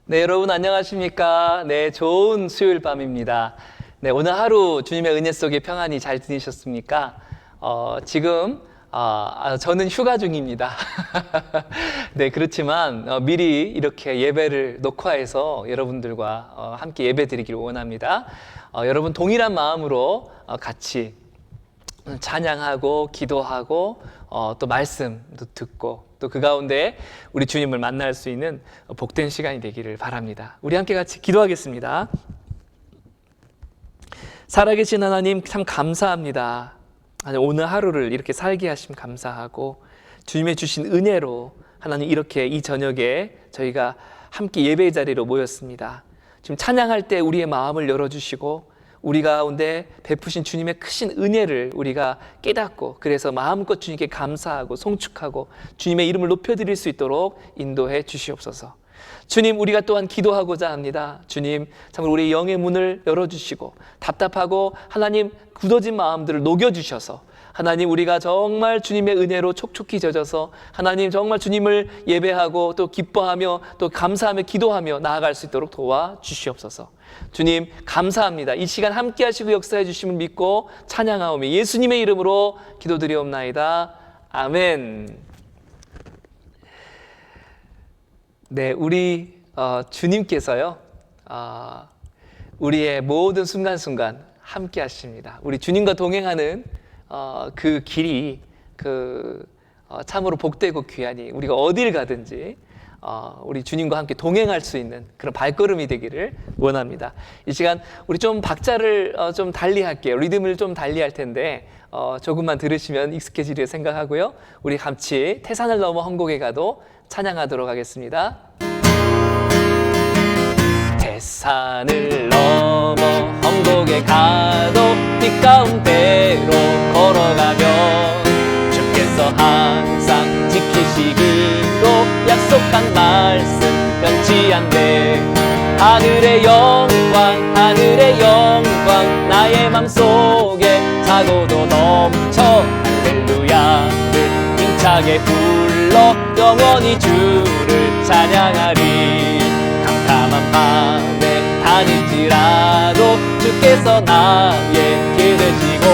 네, 여러분 안녕하십니까? 네, 좋은 수요일 밤입니다. 네, 오늘 하루 주님의 은혜 속에 평안히 잘 지내셨습니까? 지금 저는 휴가 중입니다. 네, 그렇지만 미리 이렇게 예배를 녹화해서 여러분들과 함께 예배 드리기를 원합니다. 여러분 동일한 마음으로 같이 찬양하고 기도하고 또 말씀도 듣고 또 그 가운데 우리 주님을 만날 수 있는 복된 시간이 되기를 바랍니다. 우리 함께 같이 기도하겠습니다. 살아계신 하나님 참 감사합니다. 오늘 하루를 이렇게 살게 하심 감사하고 주님의 주신 은혜로 하나님 이렇게 이 저녁에 저희가 함께 예배의 자리로 모였습니다. 지금 찬양할 때 우리의 마음을 열어주시고 우리 가운데 베푸신 주님의 크신 은혜를 우리가 깨닫고 그래서 마음껏 주님께 감사하고 송축하고 주님의 이름을 높여드릴 수 있도록 인도해 주시옵소서. 주님, 우리가 또한 기도하고자 합니다. 주님, 참으로 우리의 영의 문을 열어주시고 답답하고 하나님 굳어진 마음들을 녹여주셔서 하나님 우리가 정말 주님의 은혜로 촉촉히 젖어서 하나님 정말 주님을 예배하고 또 기뻐하며 또 감사하며 기도하며 나아갈 수 있도록 도와주시옵소서. 주님 감사합니다. 이 시간 함께 하시고 역사해 주심을 믿고 찬양하오며 예수님의 이름으로 기도드리옵나이다. 아멘. 네, 우리 주님께서요 우리의 모든 순간순간 함께 하십니다. 우리 주님과 동행하는 그 길이 참으로 복되고 귀하니 우리가 어딜 가든지 우리 주님과 함께 동행할 수 있는 그런 발걸음이 되기를 원합니다. 이 시간 우리 좀 박자를 좀 달리 할게요. 리듬을 좀 달리 할 텐데 조금만 들으시면 익숙해지리라 생각하고요. 우리 같이 태산을 넘어 험곡에 가도 찬양하도록 하겠습니다. 태산을 넘어 험곡에 가도 빛 가운데로 걸어가면 주께서 항상 지키시기로 약속한 말씀 변치 않네. 하늘의 영광 하늘의 영광 나의 맘속에 차고도 넘쳐 할렐루야를 힘차게 불러 영원히 주를 찬양하리. 캄캄한 밤에 다닐지라도 주께서 나의 길 되시고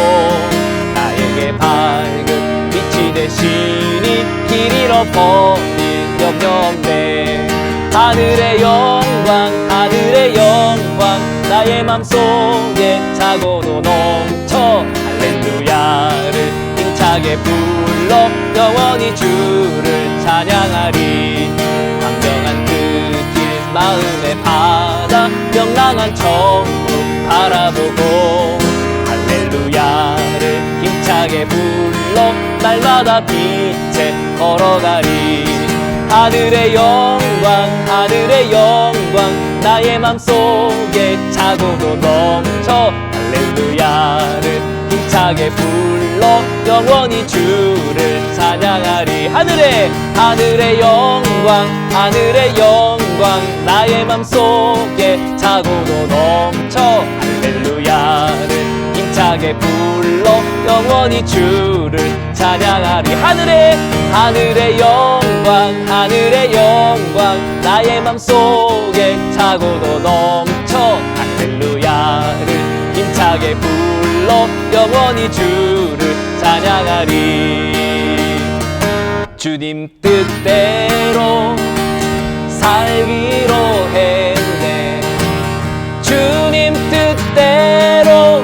나에게 밝은 빛이 되시니 길 잃어버릴 염려 없네. 하늘의 영광 하늘의 영광 나의 맘속에 차고도 넘쳐 할렐루야를 힘차게 불러 영원히 주를 찬양하리. 광명한 그 길 마음의 바다 명랑한 천국 바라보고 할렐루야를 힘차게 불러 날마다 빛에 걸어가리. 하늘의 영광 하늘의 영광 나의 맘속에 차고도 넘쳐 할렐루야를 힘차게 불러 영원히 주를 찬양하리. 하늘의 영광 하늘의 영광 나의 맘속에 차고도 넘쳐 할렐루야를 힘차게 불러 영원히 주를 찬양하리. 하늘의 영광 하늘의 영광 나의 맘속에 차고도 넘쳐 할렐루야를 힘차게 불러 영원히 주를 찬양하리. 주님 뜻대로 살기로 했네. 주님 뜻대로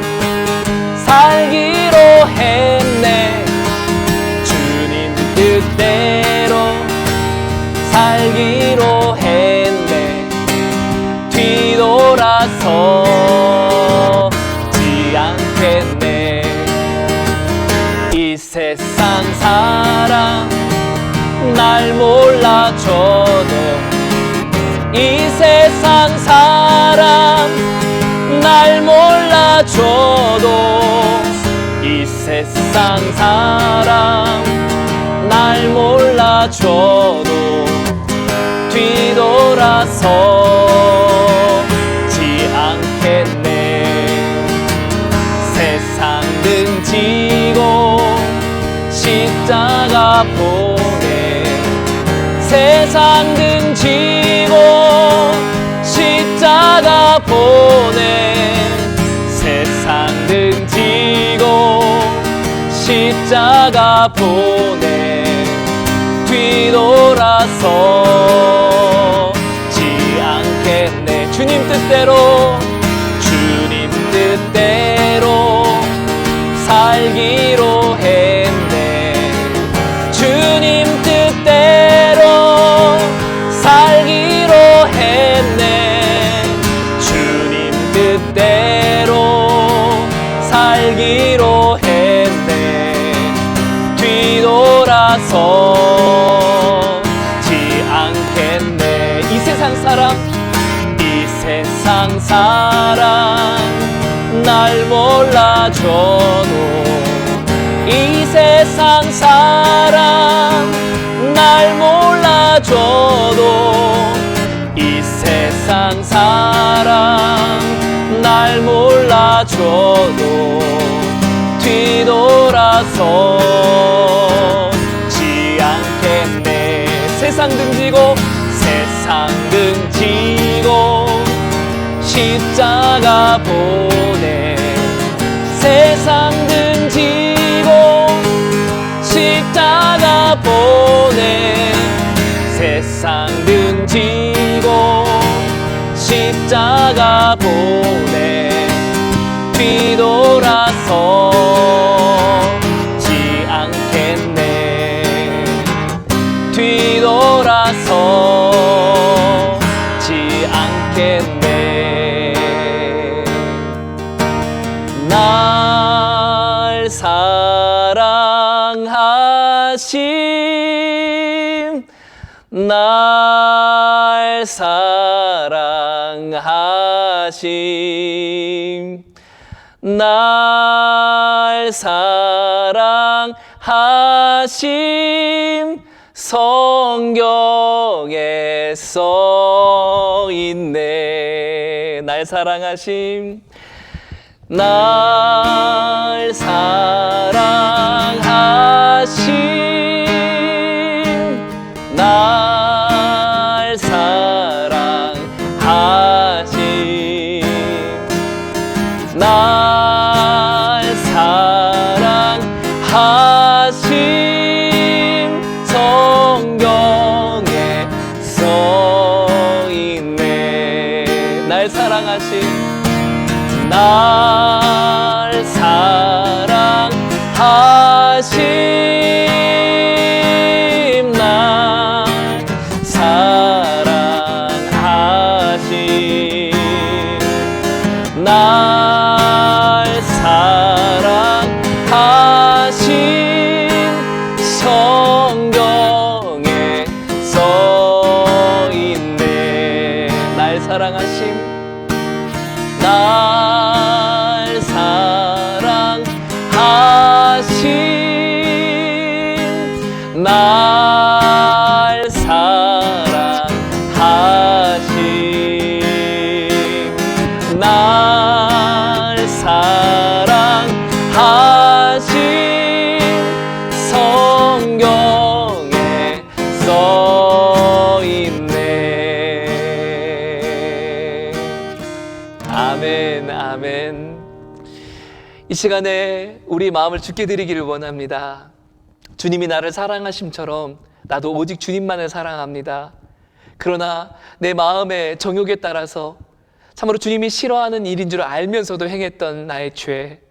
살기로 했네. 주님 뜻대로 살기로 했네. 뒤돌아서지 않겠네. 이 세상 사람 날 몰라줘도 이 세상 사람 날 몰라줘도 이 세상 사람 날 몰라줘도 뒤돌아서지 않겠네. 세상 등지고 십자가 보내 세상 등지고 십자가 보내 뒤돌아서지 않겠네. 주님 뜻대로 살기로 했네. 주님 뜻대로 살기로 했네. 주님 뜻대로 살기로 했네. 뒤돌아서지 않겠네. 이 세상 사람 날 몰라줘도, 이 세상 사람 날 몰라줘도, 이 세상 사람 날 몰라줘도 뒤돌아서지 않겠네. 세상 등지고 십자가 보내 세상 등지고 십자가 보내 세상 등지고 십자가 보내 뒤돌아서지 않겠네. 뒤돌아서지 않겠네. 날 사랑하심, 날 사랑하심, 날 사랑하심, 성경에 써있네. 날 사랑하심, 날 사랑하심, 날 사랑하심, 날 사랑하심, 성경에 써있네. 날 사랑하심, 날 사랑하심, 날 사랑하심, 날 사랑하심, 성경에 써있네. 날 사랑하심, 날 사랑하심, 날 사랑하심, 날 사랑하심, 성경에 써있네. 아멘, 아멘. 이 시간에 우리 마음을 주께 드리기를 원합니다. 주님이 나를 사랑하심처럼 나도 오직 주님만을 사랑합니다. 그러나 내 마음의 정욕에 따라서 참으로 주님이 싫어하는 일인 줄 알면서도 행했던 나의 죄,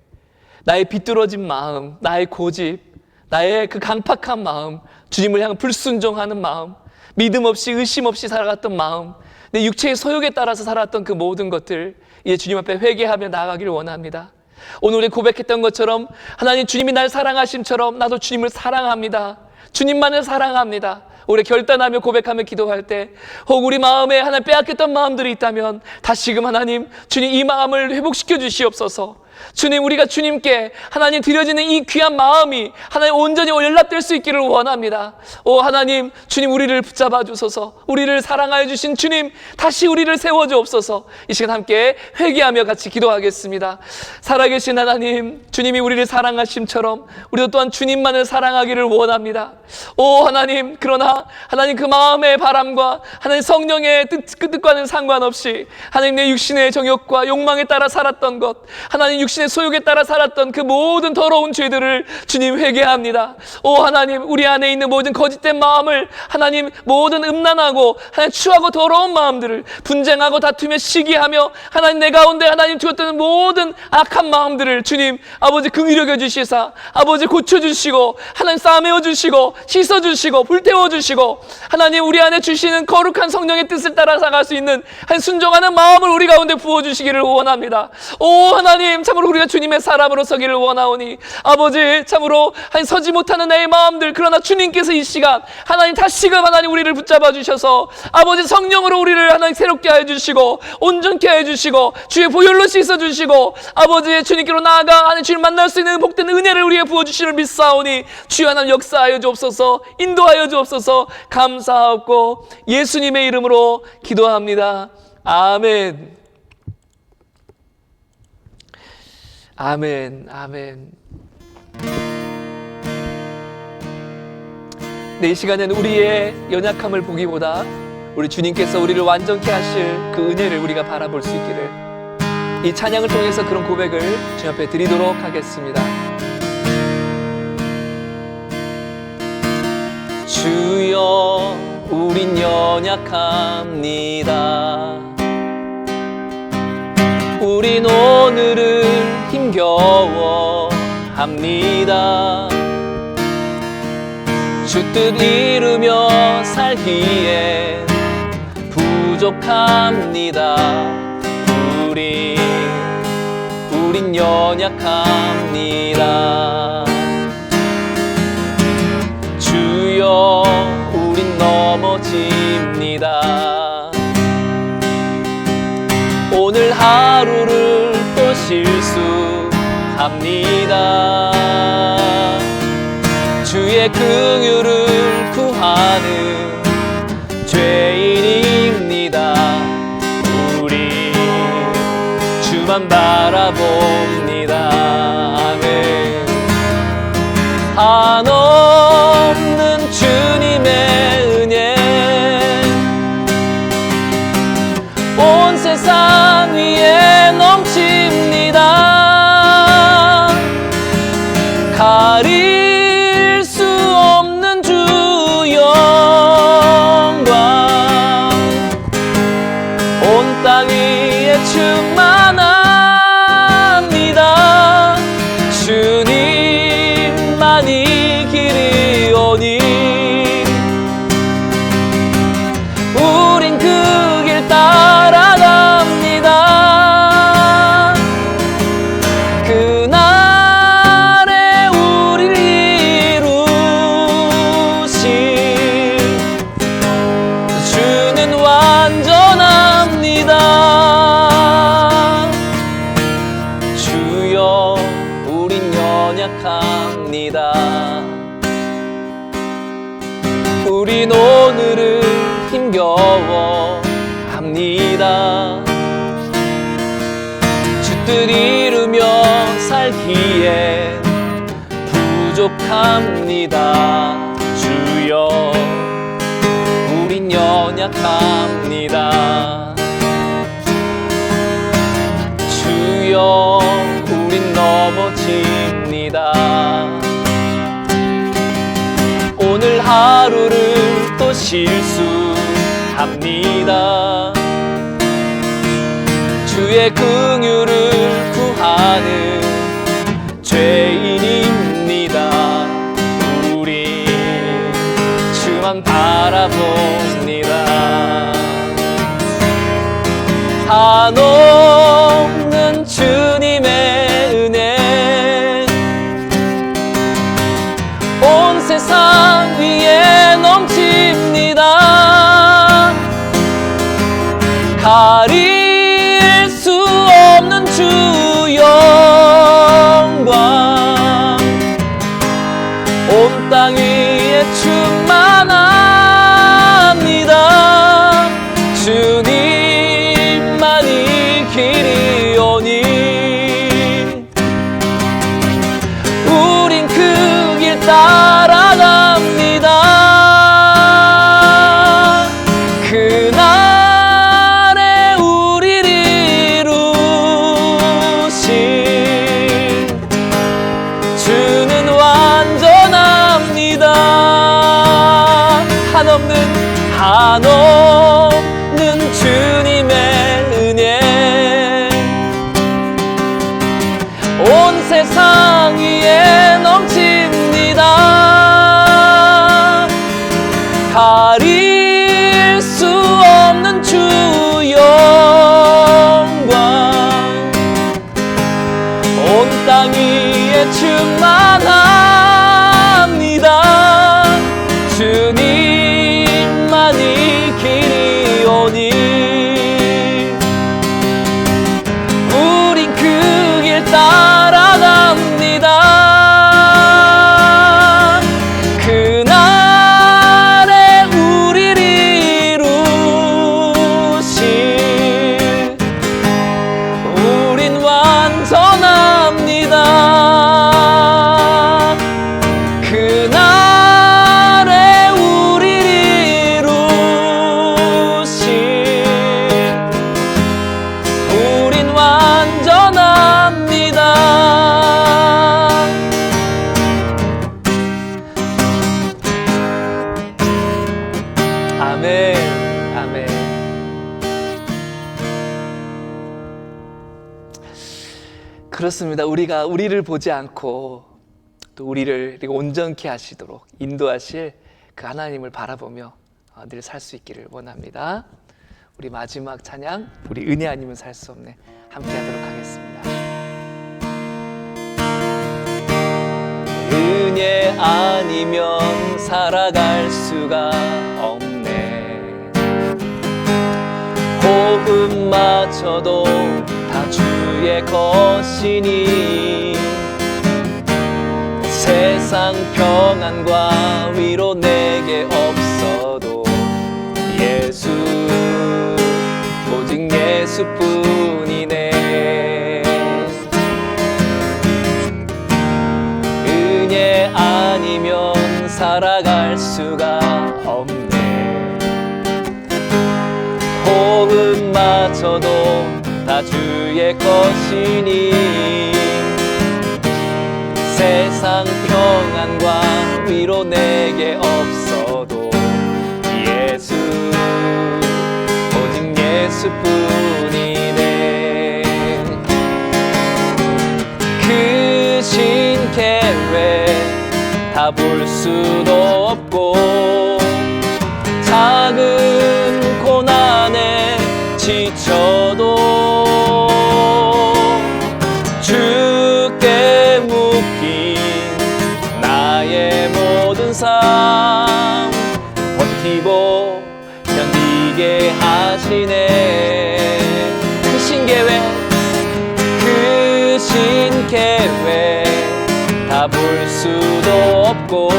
나의 비뚤어진 마음, 나의 고집, 나의 그 강팍한 마음, 주님을 향한 불순종하는 마음, 믿음 없이 의심 없이 살아갔던 마음, 내 육체의 소욕에 따라서 살았던 그 모든 것들, 이제 주님 앞에 회개하며 나아가기를 원합니다. 오늘 우리 고백했던 것처럼 하나님, 주님이 날 사랑하심처럼 나도 주님을 사랑합니다. 주님만을 사랑합니다. 우리 결단하며 고백하며 기도할 때 혹 우리 마음에 하나님 빼앗겼던 마음들이 있다면 다시금 하나님, 주님 이 마음을 회복시켜 주시옵소서. 주님, 우리가 주님께 하나님 드려지는 이 귀한 마음이 하나님 온전히 연락될 수 있기를 원합니다. 오 하나님, 주님 우리를 붙잡아 주소서. 우리를 사랑하여 주신 주님, 다시 우리를 세워 주옵소서. 이 시간 함께 회개하며 같이 기도하겠습니다. 살아계신 하나님, 주님이 우리를 사랑하심처럼 우리도 또한 주님만을 사랑하기를 원합니다. 오 하나님, 그러나 하나님 그 마음의 바람과 하나님 성령의 뜻과는 상관없이 하나님 내 육신의 정욕과 욕망에 따라 살았던 것, 하나님 육신의 소욕에 따라 살았던 그 모든 더러운 죄들을 주님 회개합니다. 오 하나님, 우리 안에 있는 모든 거짓된 마음을 하나님, 모든 음란하고 하나님 추하고 더러운 마음들을, 분쟁하고 다투며 시기하며 하나님 내 가운데 하나님 두었던 모든 악한 마음들을 주님 아버지 긍휼히 여겨 주시사 아버지 고쳐주시고 하나님 싸매어 주시고 씻어주시고 불태워주시고 하나님 우리 안에 주시는 거룩한 성령의 뜻을 따라 살아갈 수 있는 한 순종하는 마음을 우리 가운데 부어주시기를 원합니다. 오 하나님, 참으로 우리가 주님의 사람으로 서기를 원하오니 아버지, 참으로 한 서지 못하는 내 마음들, 그러나 주님께서 이 시간 하나님 다시금 하나님 우리를 붙잡아 주셔서 아버지 성령으로 우리를 하나님 새롭게 하여 주시고 온전케 하여 주시고 주의 보혈로 씻어 주시고 아버지 주님께로 나아가 하나님 주님 만날 수 있는 복된 은혜를 우리에게 부어주시를 믿사오니 주여 하나님 역사하여 주옵소서, 인도하여 주옵소서. 감사하고 예수님의 이름으로 기도합니다. 아멘. 아멘. 아멘. 네, 이 시간엔 우리의 연약함을 보기보다 우리 주님께서 우리를 완전케 하실 그 은혜를 우리가 바라볼 수 있기를, 이 찬양을 통해서 그런 고백을 주님 앞에 드리도록 하겠습니다. 주여, 우린 연약합니다. 우린 오늘을 힘겨워합니다. 주 뜻 이루며 살기엔 부족합니다. 우린 연약합니다. 주여, 우린 넘어집니다. 오늘 하루를 또 실수합니다. 주의 긍휼을 구하는 죄인입니다. 우리 주만 바라봅니다. 아멘. 한없는 주님의 은혜 온 세상 위에 넘칩니다. 가릴 수 없는 주 영광 온 땅 위에 충만합니다. 주님만이 길이오니 우린 그 길 따라갑니다. 그날에 우릴 이루실 주는 완전합니다. 주여, 우린 연약합니다. 우린 오늘을 힘겨워합니다. 주 뜻 이루며 살기엔 부족합니다. 주여, 우린 연약합니다. 주여, 우린 넘어집니다. 오늘 하루를 또 실수합니다. 주의 긍휼을 구하는 죄인입니다. 우리 주만 바라봅니다. 한없는 주님의 은혜 온 세상 위에 넘칩니다. 가릴 수 한없는 주님의 은혜 온 세상 위에 넘칩니다. 가릴 수 없는 주 영광 온 땅 위에 충만합니다. 주님만이 길이오니 우린 그 길 따라갑니다. 그날에 우리를 이루실 우린 완전합니다. 그날에 우리를 이루실 우린 완전합니다. 아멘, 아멘. 그렇습니다. 우리가 우리를 보지 않고 또 우리를 온전케 하시도록 인도하실 그 하나님을 바라보며 늘 살 수 있기를 원합니다. 우리 마지막 찬양, 우리 은혜 아니면 살 수 없네, 함께 하도록 하겠습니다. 은혜 아니면 살아갈 수가 없네. 호흡마저도 다 주의 것이니 세상 평안과 위로 내게 없어도 예수 오직 예수뿐이네. 은혜 아니면 살아갈 수가 없네. 호흡마저도 다 주의 것이니 세상 평안과 위로 내게 없어도 예수 오직 예수뿐이네. 크신 계획 다 볼 수도 없고 작은 고난에 지쳐도 주께 묶인 나의 모든 삶 버티고 견디게 하시네. 크신 계획 다 볼 수도 없고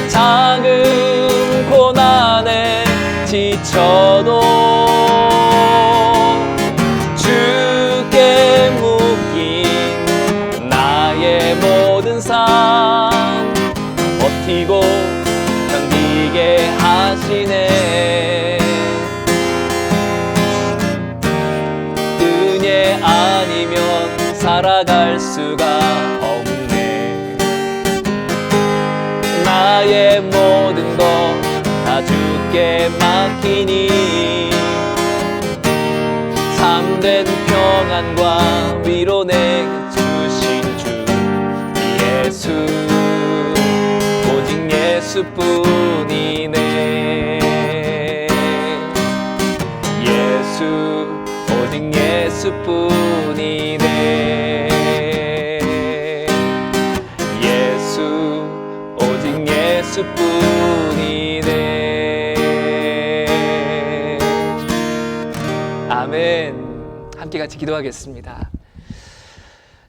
작은 고난에 지쳐도 주께 묶인 나의 모든 삶 버티고 견디게 하시네. 은혜 아니면 살아갈 수가 없네. 나의 모든 것 다 주께 맡기니 참된 평안과 위로 내게 주신 주 예수 오직 예수뿐이네. 예수 오직 예수뿐이네. 예수 오직 예수뿐이네. 아멘. 함께 같이 기도하겠습니다.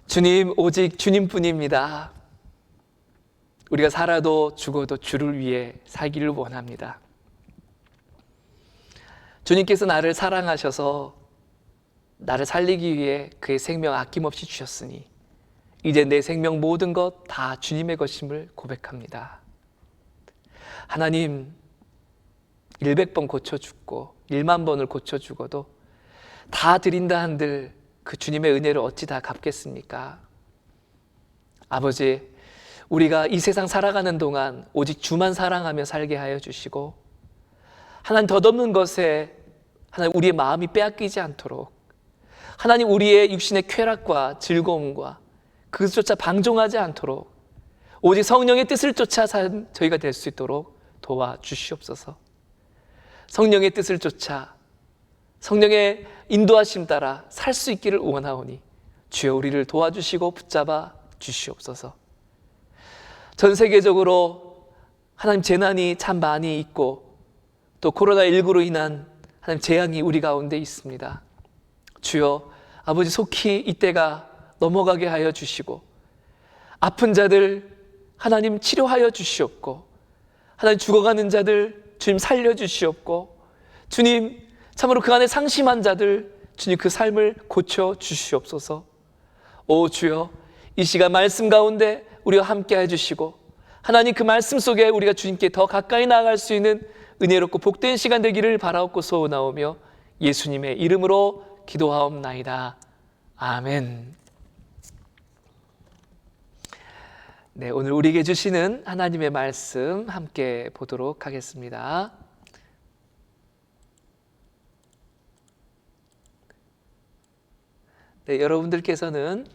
주님, 오직 주님뿐입니다. 우리가 살아도 죽어도 주를 위해 살기를 원합니다. 주님께서 나를 사랑하셔서 나를 살리기 위해 그의 생명 아낌없이 주셨으니 이제 내 생명 모든 것 다 주님의 것임을 고백합니다. 하나님, 100번 고쳐 죽고 1만 번을 고쳐 죽어도 다 드린다 한들 그 주님의 은혜를 어찌 다 갚겠습니까? 아버지, 우리가 이 세상 살아가는 동안 오직 주만 사랑하며 살게 하여 주시고 하나님 덧없는 것에 하나님 우리의 마음이 빼앗기지 않도록, 하나님 우리의 육신의 쾌락과 즐거움과 그것조차 방종하지 않도록 오직 성령의 뜻을 쫓아 산 저희가 될 수 있도록 도와주시옵소서. 성령의 뜻을 쫓아 성령의 인도하심 따라 살 수 있기를 원하오니 주여 우리를 도와주시고 붙잡아 주시옵소서. 전 세계적으로 하나님 재난이 참 많이 있고 또 코로나19로 인한 하나님 재앙이 우리 가운데 있습니다. 주여 아버지 속히 이때가 넘어가게 하여 주시고 아픈 자들 하나님 치료하여 주시옵고 하나님 죽어가는 자들 주님 살려주시옵고 주님 참으로 그 안에 상심한 자들 주님 그 삶을 고쳐 주시옵소서. 오 주여 이 시간 말씀 가운데 우리와 함께 해주시고 하나님 그 말씀 속에 우리가 주님께 더 가까이 나아갈 수 있는 은혜롭고 복된 시간 되기를 바라옵고 소원하오며 예수님의 이름으로 기도하옵나이다. 아멘. 네, 오늘 우리에게 주시는 하나님의 말씀 함께 보도록 하겠습니다. 네, 여러분들께서는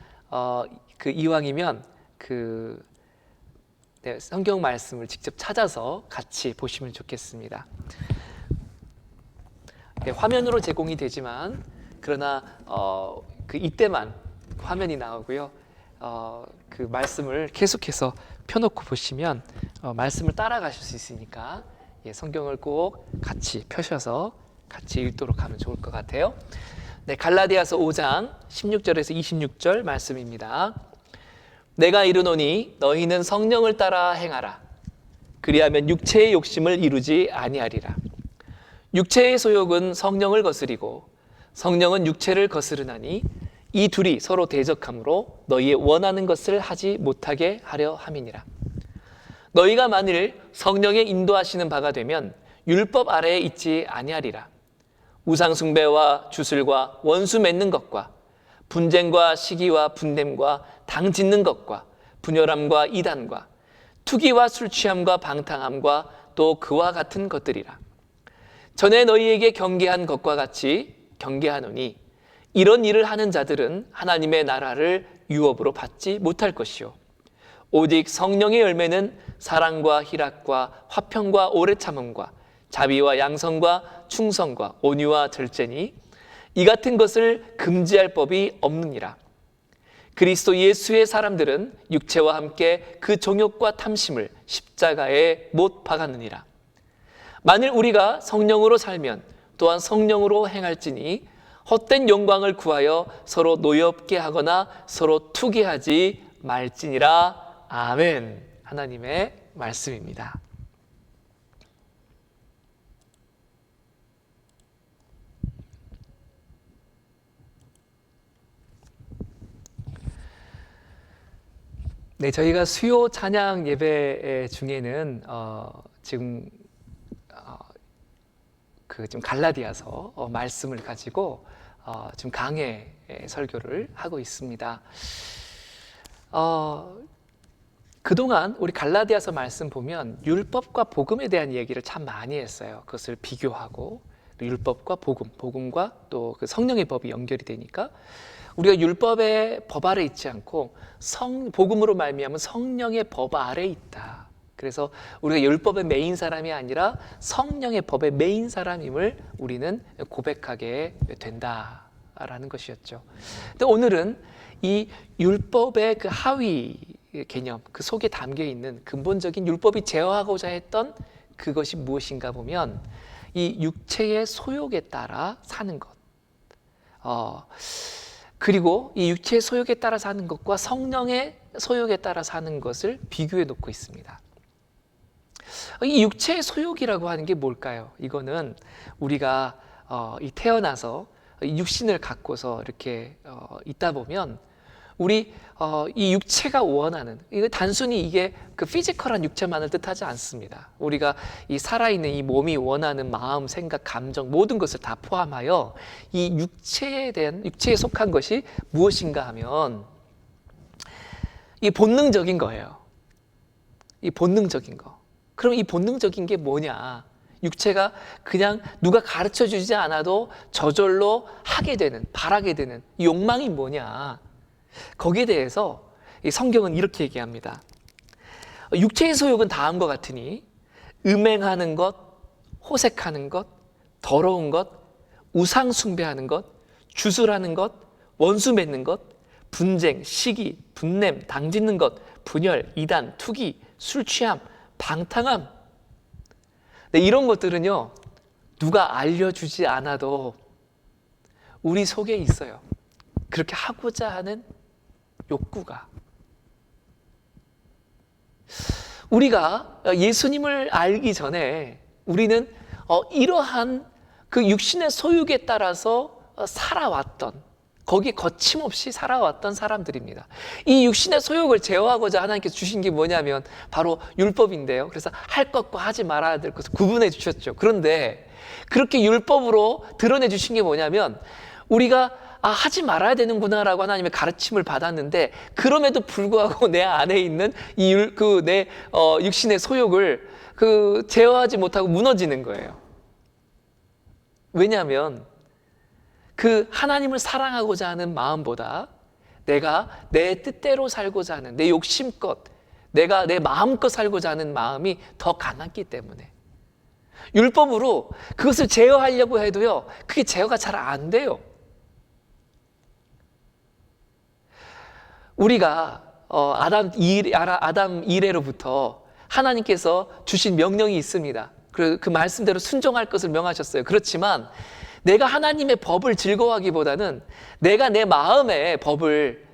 이왕이면 성경 말씀을 직접 찾아서 같이 보시면 좋겠습니다. 네, 화면으로 제공이 되지만 그러나 이때만 화면이 나오고요. 그 말씀을 계속해서 펴놓고 보시면 말씀을 따라가실 수 있으니까 성경을 꼭 같이 펴셔서 같이 읽도록 하면 좋을 것 같아요. 네, 갈라디아서 5장 16절에서 26절 말씀입니다. 내가 이르노니 너희는 성령을 따라 행하라. 그리하면 육체의 욕심을 이루지 아니하리라. 육체의 소욕은 성령을 거스리고 성령은 육체를 거스르나니 이 둘이 서로 대적하므로 너희의 원하는 것을 하지 못하게 하려 함이니라. 너희가 만일 성령의 인도하시는 바가 되면 율법 아래에 있지 아니하리라. 우상 숭배와 주술과 원수 맺는 것과 분쟁과 시기와 분냄과 당 짓는 것과 분열함과 이단과 투기와 술 취함과 방탕함과 또 그와 같은 것들이라. 전에 너희에게 경계한 것과 같이 경계하노니 이런 일을 하는 자들은 하나님의 나라를 유업으로 받지 못할 것이요 오직 성령의 열매는 사랑과 희락과 화평과 오래 참음과 자비와 양성과 충성과 온유와 절제니 이 같은 것을 금지할 법이 없느니라. 그리스도 예수의 사람들은 육체와 함께 그 정욕과 탐심을 십자가에 못 박았느니라. 만일 우리가 성령으로 살면 또한 성령으로 행할지니 헛된 영광을 구하여 서로 노엽게 하거나 서로 투기하지 말지니라. 아멘. 하나님의 말씀입니다. 네, 저희가 수요 찬양 예배 중에는 지금 지금 갈라디아서 말씀을 가지고 지금 강해 설교를 하고 있습니다. 그동안 우리 갈라디아서 말씀 보면 율법과 복음에 대한 얘기를 참 많이 했어요. 그것을 비교하고 율법과 복음과 또 그 성령의 법이 연결이 되니까 우리가 율법의 법 아래 있지 않고 복음으로 말미암은 성령의 법 아래 있다. 그래서 우리가 율법의 메인 사람이 아니라 성령의 법의 메인 사람임을 우리는 고백하게 된다라는 것이었죠. 근데 오늘은 이 율법의 그 하위 개념, 그 속에 담겨 있는 근본적인 율법이 제어하고자 했던 그것이 무엇인가 보면 이 육체의 소욕에 따라 사는 것, 그리고 이 육체의 소욕에 따라 사는 것과 성령의 소욕에 따라 사는 것을 비교해 놓고 있습니다. 이 육체의 소욕이라고 하는 게 뭘까요? 이거는 우리가 태어나서 육신을 갖고서 이렇게 있다 보면 우리 이 육체가 원하는, 이거 단순히 이게 그 피지컬한 육체만을 뜻하지 않습니다. 우리가 이 살아있는 이 몸이 원하는 마음, 생각, 감정 모든 것을 다 포함하여 이 육체에 속한 것이 무엇인가 하면 이 본능적인 거예요. 이 본능적인 거. 그럼 이 본능적인 게 뭐냐? 육체가 그냥 누가 가르쳐 주지 않아도 저절로 하게 되는, 바라게 되는 이 욕망이 뭐냐? 거기에 대해서 이 성경은 이렇게 얘기합니다. 육체의 소욕은 다음과 같으니 음행하는 것, 호색하는 것, 더러운 것, 우상 숭배하는 것, 주술하는 것, 원수 맺는 것, 분쟁, 시기, 분냄, 당짓는 것, 분열, 이단, 투기, 술 취함, 방탕함. 네, 이런 것들은요, 누가 알려주지 않아도 우리 속에 있어요. 그렇게 하고자 하는 욕구가. 우리가 예수님을 알기 전에 우리는 이러한 그 육신의 소욕에 따라서 살아왔던, 거기에 거침없이 살아왔던 사람들입니다. 이 육신의 소욕을 제어하고자 하나님께서 주신 게 뭐냐면 바로 율법인데요. 그래서 할 것과 하지 말아야 될 것을 구분해 주셨죠. 그런데 그렇게 율법으로 드러내 주신 게 뭐냐면 우리가 하지 말아야 되는구나라고 하나님의 가르침을 받았는데 그럼에도 불구하고 내 안에 있는 내 육신의 소욕을 제어하지 못하고 무너지는 거예요. 왜냐하면 그 하나님을 사랑하고자 하는 마음보다 내가 내 뜻대로 살고자 하는 내 욕심껏 내가 내 마음껏 살고자 하는 마음이 더 강했기 때문에 율법으로 그것을 제어하려고 해도요, 그게 제어가 잘 안 돼요. 우리가 아담 이래로부터 하나님께서 주신 명령이 있습니다. 그 말씀대로 순종할 것을 명하셨어요. 그렇지만 내가 하나님의 법을 즐거워하기보다는 내가 내 마음의 법을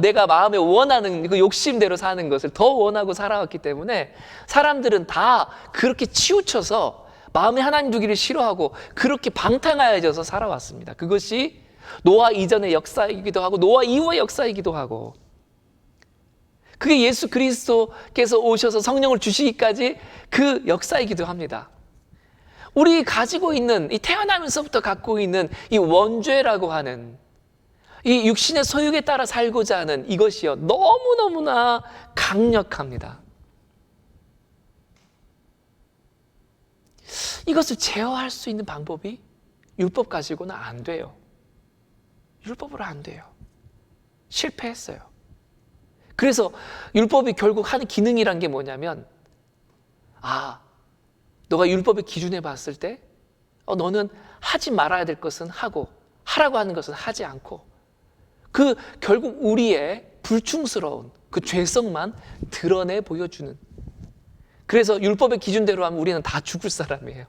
내가 마음에 원하는 그 욕심대로 사는 것을 더 원하고 살아왔기 때문에 사람들은 다 그렇게 치우쳐서 마음에 하나님 두기를 싫어하고 그렇게 방탕하여져서 살아왔습니다. 그것이 노아 이전의 역사이기도 하고 노아 이후의 역사이기도 하고, 그게 예수 그리스도께서 오셔서 성령을 주시기까지 그 역사이기도 합니다. 우리 가지고 있는, 이 태어나면서부터 갖고 있는 이 원죄라고 하는 이 육신의 소욕에 따라 살고자 하는 이것이요, 너무너무나 강력합니다. 이것을 제어할 수 있는 방법이 율법 가지고는 안 돼요. 율법으로 안 돼요. 실패했어요. 그래서 율법이 결국 하는 기능이란 게 뭐냐면, 너가 율법의 기준에 봤을 때 너는 하지 말아야 될 것은 하고 하라고 하는 것은 하지 않고, 그 결국 우리의 불충스러운 그 죄성만 드러내 보여주는, 그래서 율법의 기준대로 하면 우리는 다 죽을 사람이에요.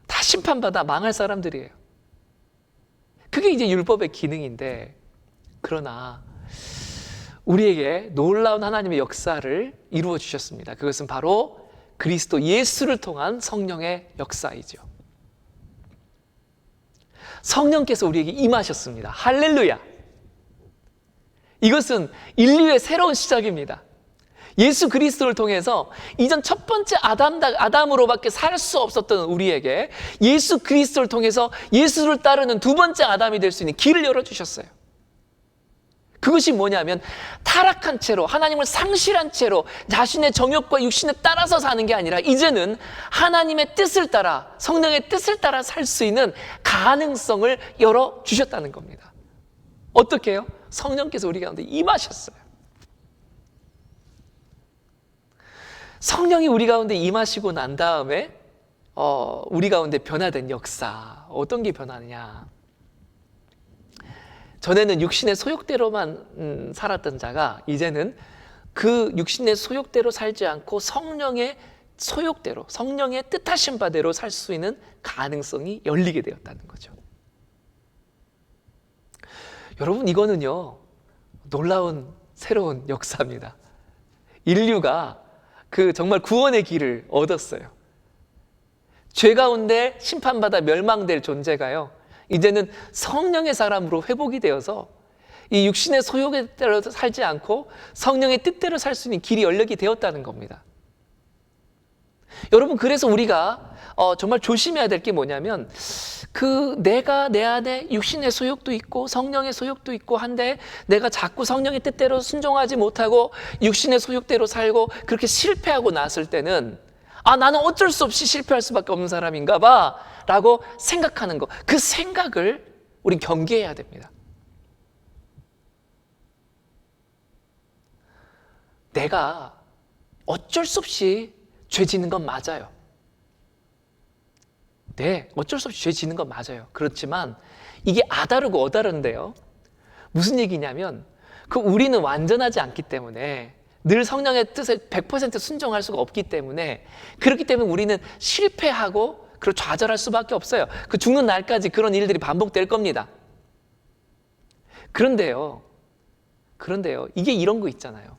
다 심판받아 망할 사람들이에요. 그게 이제 율법의 기능인데, 그러나 우리에게 놀라운 하나님의 역사를 이루어 주셨습니다. 그것은 바로 그리스도 예수를 통한 성령의 역사이죠. 성령께서 우리에게 임하셨습니다. 할렐루야! 이것은 인류의 새로운 시작입니다. 예수 그리스도를 통해서 이전 첫 번째 아담으로밖에 살 수 없었던 우리에게 예수 그리스도를 통해서 예수를 따르는 두 번째 아담이 될 수 있는 길을 열어주셨어요. 그것이 뭐냐면 타락한 채로, 하나님을 상실한 채로 자신의 정욕과 육신에 따라서 사는 게 아니라 이제는 하나님의 뜻을 따라, 성령의 뜻을 따라 살 수 있는 가능성을 열어주셨다는 겁니다. 어떻게 해요? 성령께서 우리 가운데 임하셨어요. 성령이 우리 가운데 임하시고 난 다음에 우리 가운데 변화된 역사, 어떤 게 변하느냐? 전에는 육신의 소욕대로만 살았던 자가 이제는 그 육신의 소욕대로 살지 않고 성령의 소욕대로, 성령의 뜻하신 바대로 살 수 있는 가능성이 열리게 되었다는 거죠. 여러분, 이거는요, 놀라운 새로운 역사입니다. 인류가 정말 구원의 길을 얻었어요. 죄 가운데 심판받아 멸망될 존재가요, 이제는 성령의 사람으로 회복이 되어서 이 육신의 소욕에 따라 살지 않고 성령의 뜻대로 살 수 있는 길이 열리게 되었다는 겁니다. 여러분, 그래서 우리가 정말 조심해야 될 게 뭐냐면, 내가 내 안에 육신의 소욕도 있고 성령의 소욕도 있고 한데 내가 자꾸 성령의 뜻대로 순종하지 못하고 육신의 소욕대로 살고 그렇게 실패하고 났을 때는 아, 나는 어쩔 수 없이 실패할 수밖에 없는 사람인가 봐 라고 생각하는 거, 그 생각을 우린 경계해야 됩니다. 내가 어쩔 수 없이 죄 짓는 건 맞아요. 네, 어쩔 수 없이 죄 짓는 건 맞아요. 그렇지만 이게 아다르고 어다른데요. 무슨 얘기냐면 우리는 완전하지 않기 때문에, 늘 성령의 뜻에 100% 순종할 수가 없기 때문에, 그렇기 때문에 우리는 실패하고 그리고 좌절할 수밖에 없어요. 그 죽는 날까지 그런 일들이 반복될 겁니다. 그런데요, 이게 이런 거 있잖아요.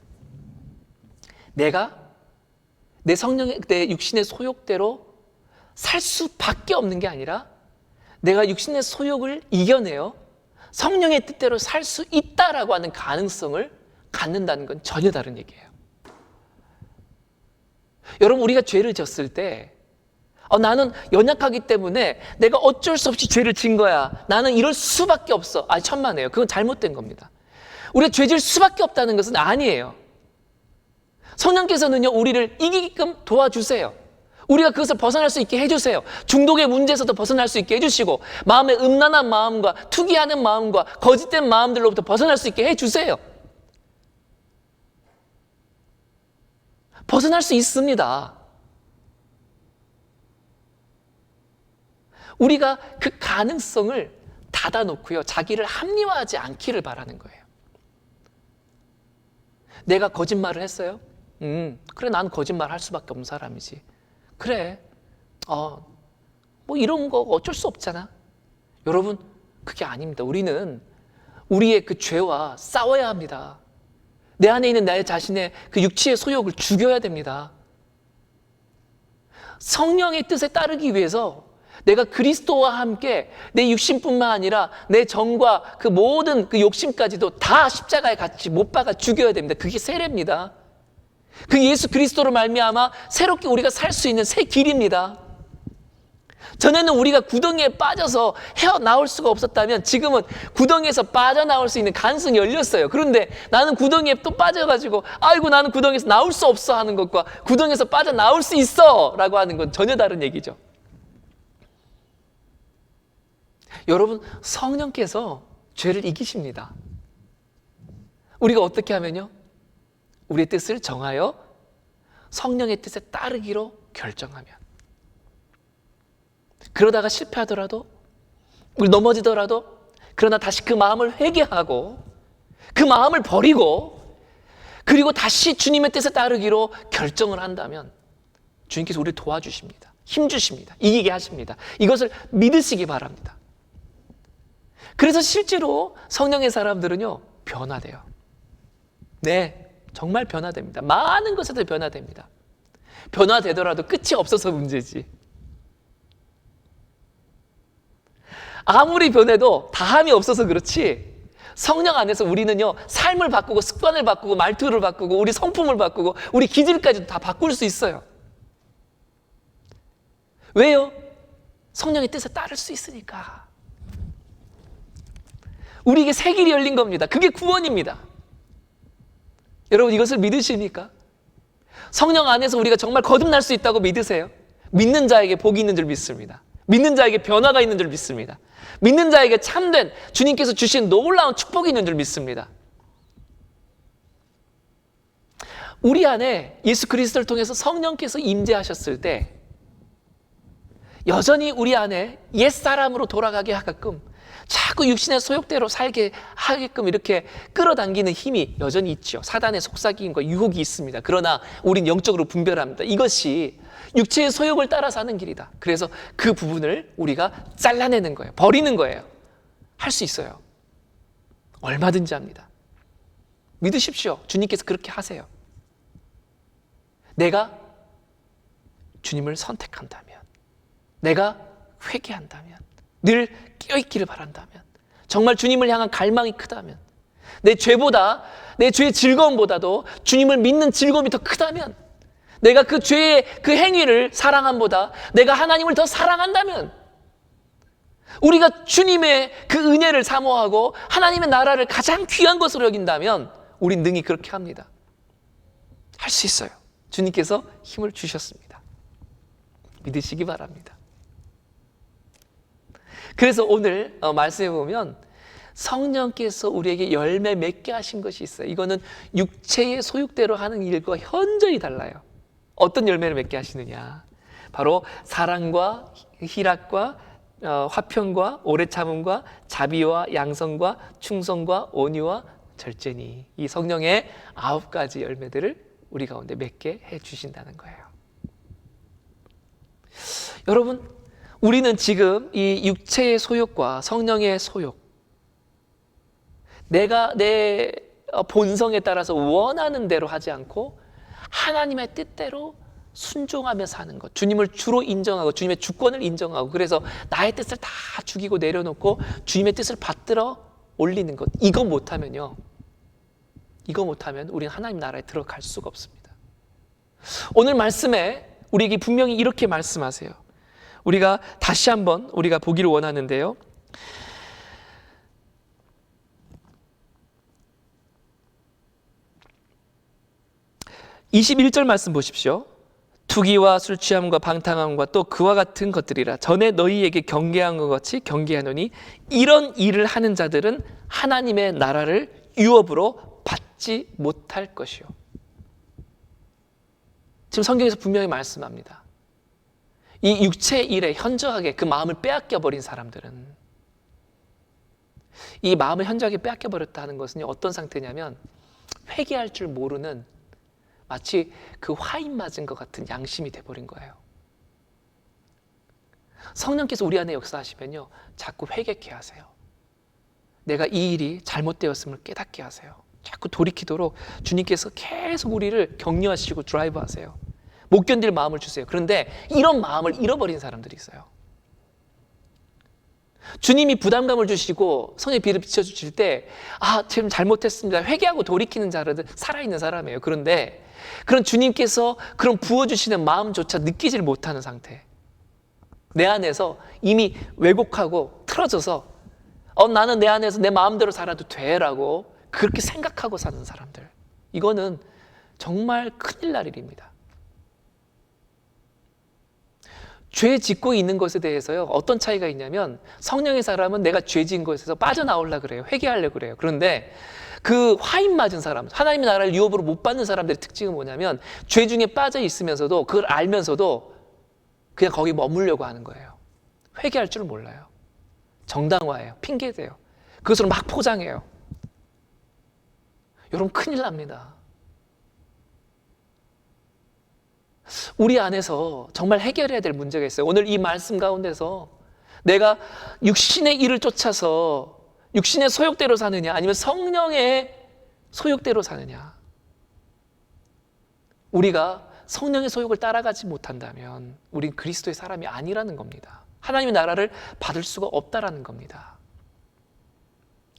내가 내 육신의 소욕대로 살 수밖에 없는 게 아니라 내가 육신의 소욕을 이겨내어 성령의 뜻대로 살 수 있다라고 하는 가능성을 갖는다는 건 전혀 다른 얘기예요. 여러분, 우리가 죄를 졌을 때 나는 연약하기 때문에 내가 어쩔 수 없이 죄를 진 거야, 나는 이럴 수밖에 없어. 천만에요. 그건 잘못된 겁니다. 우리가 죄 질 수밖에 없다는 것은 아니에요. 성령께서는요, 우리를 이기게끔 도와주세요. 우리가 그것을 벗어날 수 있게 해주세요. 중독의 문제에서도 벗어날 수 있게 해주시고, 마음의 음란한 마음과 투기하는 마음과 거짓된 마음들로부터 벗어날 수 있게 해주세요. 벗어날 수 있습니다. 우리가 그 가능성을 닫아놓고요, 자기를 합리화하지 않기를 바라는 거예요. 내가 거짓말을 했어요? 그래, 난 거짓말 할 수밖에 없는 사람이지. 그래, 뭐 이런 거 어쩔 수 없잖아. 여러분, 그게 아닙니다. 우리는 우리의 그 죄와 싸워야 합니다. 내 안에 있는 나의 자신의 그 육체의 소욕을 죽여야 됩니다. 성령의 뜻에 따르기 위해서 내가 그리스도와 함께 내 육신뿐만 아니라 내 정과 그 모든 그 욕심까지도 다 십자가에 같이 못 박아 죽여야 됩니다. 그게 세례입니다. 그 예수 그리스도로 말미암아 새롭게 우리가 살 수 있는 새 길입니다. 전에는 우리가 구덩이에 빠져서 헤어나올 수가 없었다면, 지금은 구덩이에서 빠져나올 수 있는 가능성이 열렸어요. 그런데 나는 구덩이에 또 빠져가지고 아이고, 나는 구덩이에서 나올 수 없어 하는 것과 구덩이에서 빠져나올 수 있어 라고 하는 건 전혀 다른 얘기죠. 여러분, 성령께서 죄를 이기십니다. 우리가 어떻게 하면요, 우리의 뜻을 정하여 성령의 뜻에 따르기로 결정하면, 그러다가 실패하더라도, 우리 넘어지더라도, 그러나 다시 그 마음을 회개하고 그 마음을 버리고 그리고 다시 주님의 뜻에 따르기로 결정을 한다면 주님께서 우리를 도와주십니다. 힘주십니다. 이기게 하십니다. 이것을 믿으시기 바랍니다. 그래서 실제로 성령의 사람들은요, 변화돼요. 네, 정말 변화됩니다. 많은 것에도 변화됩니다. 변화되더라도 끝이 없어서 문제지. 아무리 변해도 다함이 없어서 그렇지, 성령 안에서 우리는요, 삶을 바꾸고 습관을 바꾸고 말투를 바꾸고 우리 성품을 바꾸고 우리 기질까지도 다 바꿀 수 있어요. 왜요? 성령의 뜻에 따를 수 있으니까. 우리에게 새 길이 열린 겁니다. 그게 구원입니다. 여러분, 이것을 믿으십니까? 성령 안에서 우리가 정말 거듭날 수 있다고 믿으세요? 믿는 자에게 복이 있는 줄 믿습니다. 믿는 자에게 변화가 있는 줄 믿습니다. 믿는 자에게 참된 주님께서 주신 놀라운 축복이 있는 줄 믿습니다. 우리 안에 예수 그리스도를 통해서 성령께서 임재하셨을 때 여전히 우리 안에 옛사람으로 돌아가게 하게끔, 자꾸 육신의 소욕대로 살게 하게끔 이렇게 끌어당기는 힘이 여전히 있죠. 사단의 속삭임과 유혹이 있습니다. 그러나 우린 영적으로 분별합니다. 이것이 육체의 소욕을 따라 사는 길이다. 그래서 그 부분을 우리가 잘라내는 거예요. 버리는 거예요. 할 수 있어요. 얼마든지 합니다. 믿으십시오. 주님께서 그렇게 하세요. 내가 주님을 선택한다면, 내가 회개한다면, 늘 깨어있기를 바란다면, 정말 주님을 향한 갈망이 크다면, 내 죄보다, 내 죄의 즐거움보다도 주님을 믿는 즐거움이 더 크다면, 내가 그 죄의 그 행위를 사랑함보다 내가 하나님을 더 사랑한다면, 우리가 주님의 그 은혜를 사모하고 하나님의 나라를 가장 귀한 것으로 여긴다면 우린 능히 그렇게 합니다. 할 수 있어요. 주님께서 힘을 주셨습니다. 믿으시기 바랍니다. 그래서 오늘 말씀해 보면 성령께서 우리에게 열매 맺게 하신 것이 있어요. 이거는 육체의 소욕대로 하는 일과 현저히 달라요. 어떤 열매를 맺게 하시느냐? 바로 사랑과 희락과 화평과 오래 참음과 자비와 양성과 충성과 온유와 절제니, 이 성령의 9가지 열매들을 우리 가운데 맺게 해 주신다는 거예요. 여러분, 우리는 지금 이 육체의 소욕과 성령의 소욕, 내가 내 본성에 따라서 원하는 대로 하지 않고 하나님의 뜻대로 순종하며 사는 것, 주님을 주로 인정하고 주님의 주권을 인정하고, 그래서 나의 뜻을 다 죽이고 내려놓고 주님의 뜻을 받들어 올리는 것, 이거 못하면 우리는 하나님 나라에 들어갈 수가 없습니다. 오늘 말씀에 우리에게 분명히 이렇게 말씀하세요. 우리가 다시 한번 우리가 보기를 원하는데요, 21절 말씀 보십시오. 투기와 술 취함과 방탕함과 또 그와 같은 것들이라 전에 너희에게 경계한 것 같이 경계하노니 이런 일을 하는 자들은 하나님의 나라를 유업으로 받지 못할 것이요. 지금 성경에서 분명히 말씀합니다. 이 육체의 일에 현저하게 그 마음을 빼앗겨 버린 사람들은, 이 마음을 현저하게 빼앗겨 버렸다는 것은 어떤 상태냐면 회개할 줄 모르는, 마치 그 화인 맞은 것 같은 양심이 돼버린 거예요. 성령께서 우리 안에 역사하시면요, 자꾸 회개케 하세요. 내가 이 일이 잘못되었음을 깨닫게 하세요. 자꾸 돌이키도록 주님께서 계속 우리를 격려하시고 드라이브 하세요. 못 견딜 마음을 주세요. 그런데 이런 마음을 잃어버린 사람들이 있어요. 주님이 부담감을 주시고 성령의 비를 비춰주실 때, 지금 잘못했습니다, 회개하고 돌이키는 자들은 살아있는 사람이에요. 그런데 그런 주님께서 그런 부어주시는 마음조차 느끼질 못하는 상태, 내 안에서 이미 왜곡하고 틀어져서 나는 내 안에서 내 마음대로 살아도 돼라고 그렇게 생각하고 사는 사람들, 이거는 정말 큰일 날 일입니다. 죄 짓고 있는 것에 대해서요, 어떤 차이가 있냐면, 성령의 사람은 내가 죄 지은 것에서 빠져나오려고 그래요. 회개하려고 그래요. 그런데 그 화인 맞은 사람, 하나님의 나라를 유업으로 못 받는 사람들의 특징은 뭐냐면, 죄 중에 빠져 있으면서도, 그걸 알면서도 그냥 거기 머물려고 하는 거예요. 회개할 줄 몰라요. 정당화해요. 핑계대요. 그것으로 막 포장해요. 여러분, 큰일 납니다. 우리 안에서 정말 해결해야 될 문제가 있어요. 오늘 이 말씀 가운데서 내가 육신의 일을 쫓아서 육신의 소욕대로 사느냐, 아니면 성령의 소욕대로 사느냐. 우리가 성령의 소욕을 따라가지 못한다면 우린 그리스도의 사람이 아니라는 겁니다. 하나님의 나라를 받을 수가 없다라는 겁니다.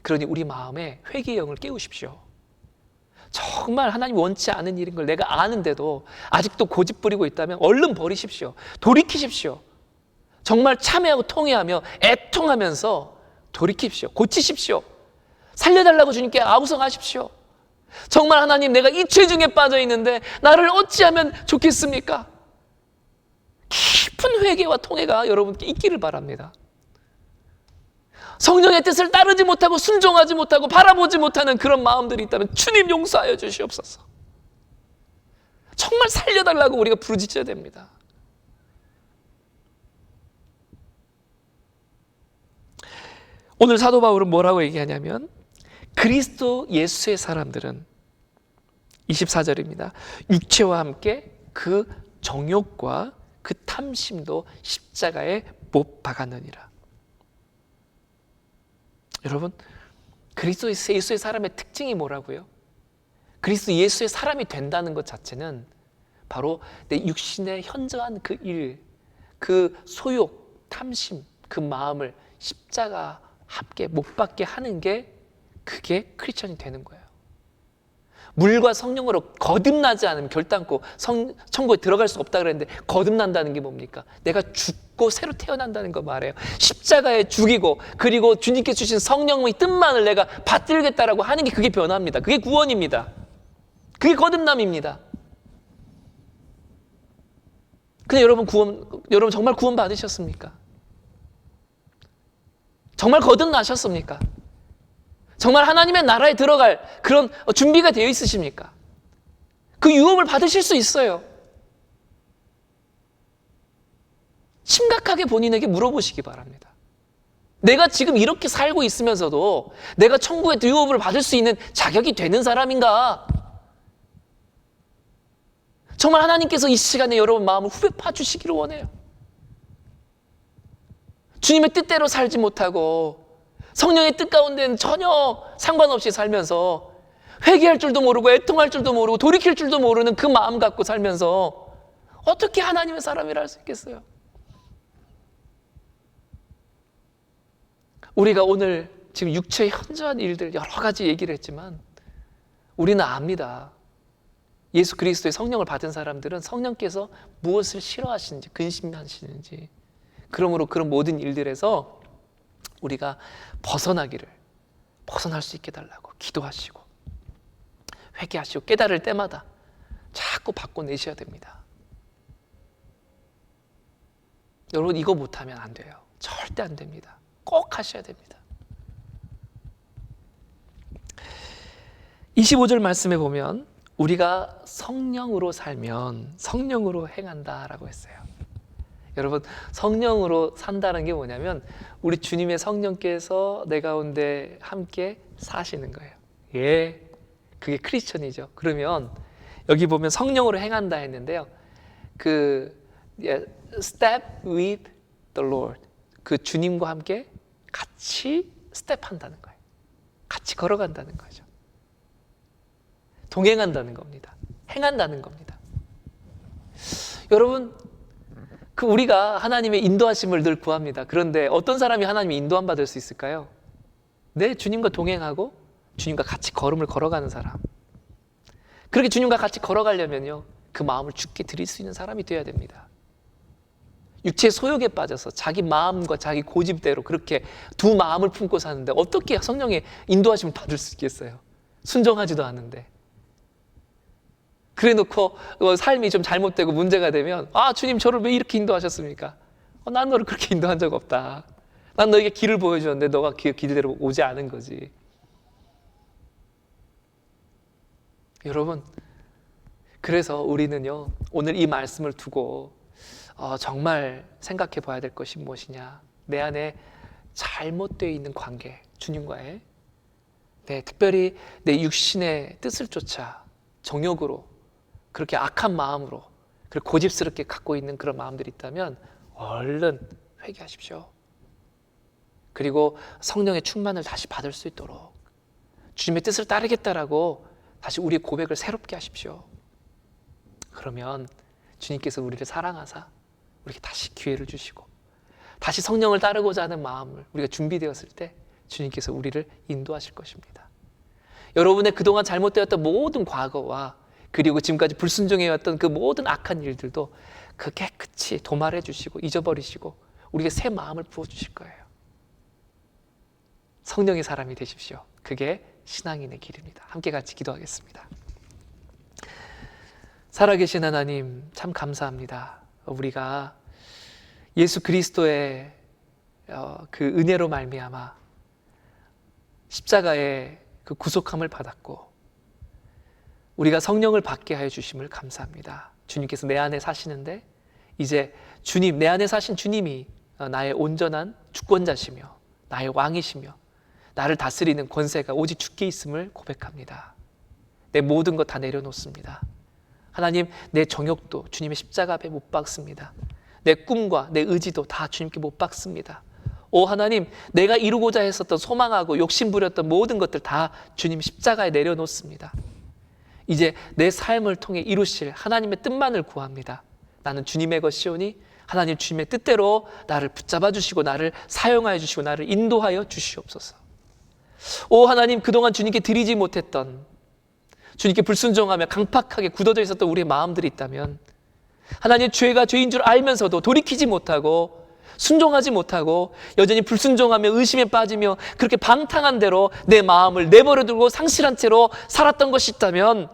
그러니 우리 마음에 회개의 영을 깨우십시오. 정말 하나님 원치 않은 일인 걸 내가 아는데도 아직도 고집 부리고 있다면 얼른 버리십시오. 돌이키십시오. 정말 참회하고 통회하며 애통하면서 돌이키십시오. 고치십시오. 살려달라고 주님께 아우성하십시오. 정말 하나님, 내가 이 죄 중에 빠져 있는데 나를 어찌하면 좋겠습니까? 깊은 회개와 통회가 여러분께 있기를 바랍니다. 성령의 뜻을 따르지 못하고 순종하지 못하고 바라보지 못하는 그런 마음들이 있다면 주님 용서하여 주시옵소서. 정말 살려달라고 우리가 부르짖어야 됩니다. 오늘 사도 바울은 뭐라고 얘기하냐면, 그리스도 예수의 사람들은 24절입니다. 육체와 함께 그 정욕과 그 탐심도 십자가에 못 박았느니라. 여러분, 그리스도 예수의 사람의 특징이 뭐라고요? 그리스도 예수의 사람이 된다는 것 자체는 바로 내 육신의 현저한 그 일, 그 소욕, 탐심, 그 마음을 십자가 함께 못 박게 하는 게, 그게 크리스천이 되는 거예요. 물과 성령으로 거듭나지 않으면 결단코 천국에 들어갈 수 없다 그랬는데, 거듭난다는 게 뭡니까? 내가 죽고 새로 태어난다는 거 말해요. 십자가에 죽이고, 그리고 주님께 주신 성령의 뜻만을 내가 받들겠다라고 하는 게, 그게 변화입니다. 그게 구원입니다. 그게 거듭남입니다. 근데 여러분 정말 구원 받으셨습니까? 정말 거듭나셨습니까? 정말 하나님의 나라에 들어갈 그런 준비가 되어 있으십니까? 그 유업을 받으실 수 있어요. 심각하게 본인에게 물어보시기 바랍니다. 내가 지금 이렇게 살고 있으면서도 내가 천국의 유업을 받을 수 있는 자격이 되는 사람인가? 정말 하나님께서 이 시간에 여러분 마음을 후벼 파주시기를 원해요. 주님의 뜻대로 살지 못하고 성령의 뜻 가운데는 전혀 상관없이 살면서 회개할 줄도 모르고 애통할 줄도 모르고 돌이킬 줄도 모르는 그 마음 갖고 살면서 어떻게 하나님의 사람이라 할 수 있겠어요? 우리가 오늘 지금 육체에 현저한 일들 여러 가지 얘기를 했지만 우리는 압니다. 예수 그리스도의 성령을 받은 사람들은 성령께서 무엇을 싫어하시는지 근심하시는지, 그러므로 그런 모든 일들에서 우리가 벗어날 수 있게 달라고 기도하시고 회개하시고 깨달을 때마다 자꾸 바꿔내셔야 됩니다. 여러분, 이거 못하면 안 돼요. 절대 안 됩니다. 꼭 하셔야 됩니다. 25절 말씀에 보면 우리가 성령으로 살면 성령으로 행한다라고 했어요. 여러분, 성령으로 산다는 게 뭐냐면 우리 주님의 성령께서 내 가운데 함께 사시는 거예요. 예, 그게 크리스천이죠. 그러면 여기 보면 성령으로 행한다 했는데요. step with the Lord, 그 주님과 함께 같이 스텝한다는 거예요. 같이 걸어간다는 거죠. 동행한다는 겁니다. 행한다는 겁니다. 여러분, 우리가 하나님의 인도하심을 늘 구합니다. 그런데 어떤 사람이 하나님의 인도함 받을 수 있을까요? 네, 주님과 동행하고 주님과 같이 걸음을 걸어가는 사람. 그렇게 주님과 같이 걸어가려면요, 그 마음을 주께 드릴 수 있는 사람이 되어야 됩니다. 육체의 소욕에 빠져서 자기 마음과 자기 고집대로 그렇게 두 마음을 품고 사는데 어떻게 성령의 인도하심을 받을 수 있겠어요? 순종하지도 않는데. 그래 놓고 삶이 좀 잘못되고 문제가 되면, 아, 주님 저를 왜 이렇게 인도하셨습니까? 난 너를 그렇게 인도한 적 없다. 난 너에게 길을 보여주었는데 너가 그 길대로 오지 않은 거지. 여러분, 그래서 우리는요, 오늘 이 말씀을 두고 정말 생각해 봐야 될 것이 무엇이냐. 내 안에 잘못되어 있는 관계, 주님과의, 특별히 내 육신의 뜻을 쫓아 정욕으로 그렇게 악한 마음으로 그리고 고집스럽게 갖고 있는 그런 마음들이 있다면 얼른 회개하십시오. 그리고 성령의 충만을 다시 받을 수 있도록 주님의 뜻을 따르겠다라고 다시 우리의 고백을 새롭게 하십시오. 그러면 주님께서 우리를 사랑하사 우리에게 다시 기회를 주시고 다시 성령을 따르고자 하는 마음을 우리가 준비되었을 때 주님께서 우리를 인도하실 것입니다. 여러분의 그동안 잘못되었던 모든 과거와 그리고 지금까지 불순종해왔던 그 모든 악한 일들도 그 깨끗이 도말해 주시고 잊어버리시고 우리에게 새 마음을 부어주실 거예요. 성령의 사람이 되십시오. 그게 신앙인의 길입니다. 함께 같이 기도하겠습니다. 살아계신 하나님, 참 감사합니다. 우리가 예수 그리스도의 그 은혜로 말미암아 십자가의 그 구속함을 받았고 우리가 성령을 받게 하여 주심을 감사합니다. 주님께서 내 안에 사시는데 이제 주님, 내 안에 사신 주님이 나의 온전한 주권자시며 나의 왕이시며 나를 다스리는 권세가 오직 주께 있음을 고백합니다. 내 모든 것 다 내려놓습니다. 하나님, 내 정욕도 주님의 십자가 앞에 못 박습니다. 내 꿈과 내 의지도 다 주님께 못 박습니다. 오 하나님, 내가 이루고자 했었던 소망하고 욕심부렸던 모든 것들 다 주님 십자가에 내려놓습니다. 이제 내 삶을 통해 이루실 하나님의 뜻만을 구합니다. 나는 주님의 것이오니 하나님 주님의 뜻대로 나를 붙잡아 주시고 나를 사용하여 주시고 나를 인도하여 주시옵소서. 오 하나님, 그동안 주님께 드리지 못했던, 주님께 불순종하며 강팍하게 굳어져 있었던 우리의 마음들이 있다면 하나님, 죄가 죄인 줄 알면서도 돌이키지 못하고 순종하지 못하고 여전히 불순종하며 의심에 빠지며 그렇게 방탕한 대로 내 마음을 내버려두고 상실한 채로 살았던 것이 있다면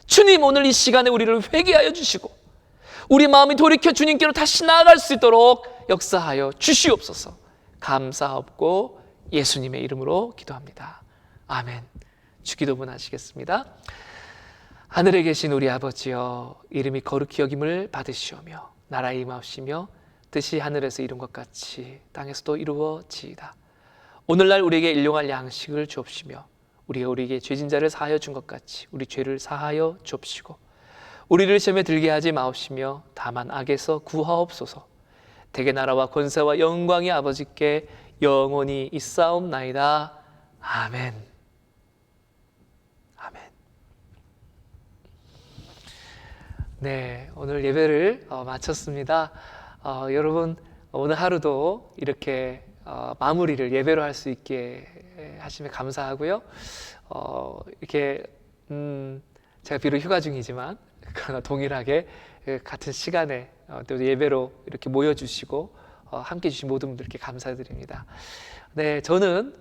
주님, 오늘 이 시간에 우리를 회개하여 주시고 우리 마음이 돌이켜 주님께로 다시 나아갈 수 있도록 역사하여 주시옵소서. 감사하고 예수님의 이름으로 기도합니다. 아멘. 주기도문 하시겠습니다. 하늘에 계신 우리 아버지여, 이름이 거룩히 여김을 받으시오며 나라의 임하옵시며 뜻이 하늘에서 이룬 것 같이 땅에서도 이루어지이다. 오늘날 우리에게 일용할 양식을 주옵시며 우리가 우리에게 죄진 자를 사하여 준 것 같이 우리 죄를 사하여 주옵시고 우리를 시험에 들게 하지 마옵시며 다만 악에서 구하옵소서. 대개 나라와 권세와 영광이 아버지께 영원히 있사옵나이다. 아멘. 아멘. 네, 오늘 예배를 마쳤습니다. 여러분 오늘 하루도 이렇게 마무리를 예배로 할 수 있게 하시면 감사하고요. 이렇게 제가 비록 휴가 중이지만 그러나 동일하게 같은 시간에 또 예배로 이렇게 모여주시고 함께 해주신 모든 분들께 감사드립니다. 네, 저는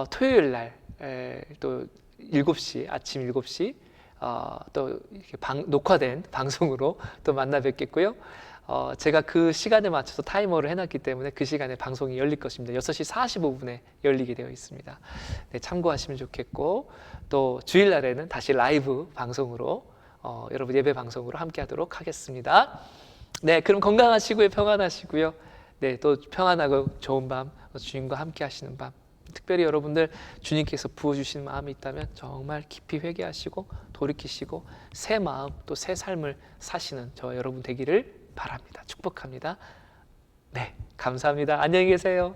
토요일 날 또 7시, 아침 7시 또 이렇게 녹화된 방송으로 또 만나 뵙겠고요. 제가 그 시간에 맞춰서 타이머를 해놨기 때문에 그 시간에 방송이 열릴 것입니다. 6시 45분에 열리게 되어 있습니다. 네, 참고하시면 좋겠고 또 주일날에는 다시 라이브 방송으로 여러분 예배 방송으로 함께 하도록 하겠습니다. 네, 그럼 건강하시고요. 평안하시고요. 네, 또 평안하고 좋은 밤, 주님과 함께 하시는 밤, 특별히 여러분들 주님께서 부어주신 마음이 있다면 정말 깊이 회개하시고 돌이키시고 새 마음 또 새 삶을 사시는 저와 여러분 되기를 바랍니다. 축복합니다. 네, 감사합니다. 안녕히 계세요.